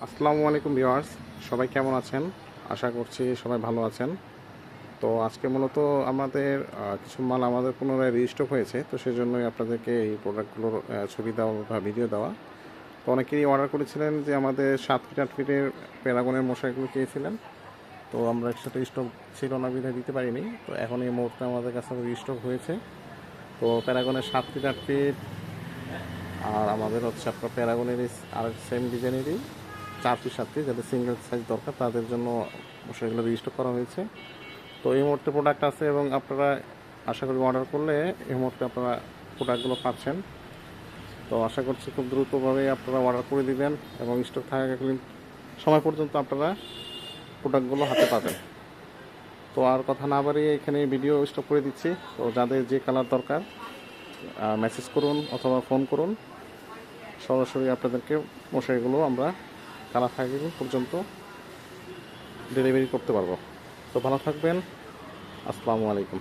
আসসালামু আলাইকুম ভিউয়ার্স, সবাই কেমন আছেন? আশা করছি সবাই ভালো আছেন। তো আজকে মূলত আমাদের কিছু মাল আমাদের পুনরায় রিস্টক হয়েছে, তো সেজন্যই আপনাদেরকে এই প্রোডাক্টগুলোর ছবি দেওয়া বা ভিডিও দেওয়া। তো অনেকেই অর্ডার করেছিলেন যে আমাদের 7 ফিট 8 ফিটের প্যারাগনের মশারিগুলো চেয়েছিলেন। তো আমরা একসাথে স্টক ছিল না বিধায় দিতে পারিনি। তো এখন এই মুহূর্তে আমাদের কাছে রিস্টক হয়েছে। তো প্যারাগনের 7 ফিট 8 ফিট আর আমাদের হচ্ছে আপনার প্যারাগনের আর সেম ডিজাইনেরই 4 পিস 7 পিস যাদের সিঙ্গেল সাইজ দরকার তাদের জন্য সেগুলো রেজিস্টার করা হয়েছে। তো এই মুহূর্তে প্রোডাক্ট আছে এবং আপনারা আশা করি অর্ডার করলে এই মুহূর্তে আপনারা প্রোডাক্টগুলো পাচ্ছেন। তো আশা করছি খুব দ্রুতভাবে আপনারা অর্ডার করে দিবেন এবং স্টক থাকাকালীন সময় পর্যন্ত আপনারা প্রোডাক্টগুলো হাতে পাবেন। তো আর কথা না বাড়িয়ে এখানে ভিডিও স্টপ করে দিচ্ছি। তো যাদের যে কালার দরকার মেসেজ করুন অথবা ফোন করুন, সরাসরি আপনাদেরকে মশারিগুলো আমরা কালার থাকা পর্যন্ত ডেলিভারি করতে পারবো। তো ভালো থাকবেন। আসসালামু আলাইকুম।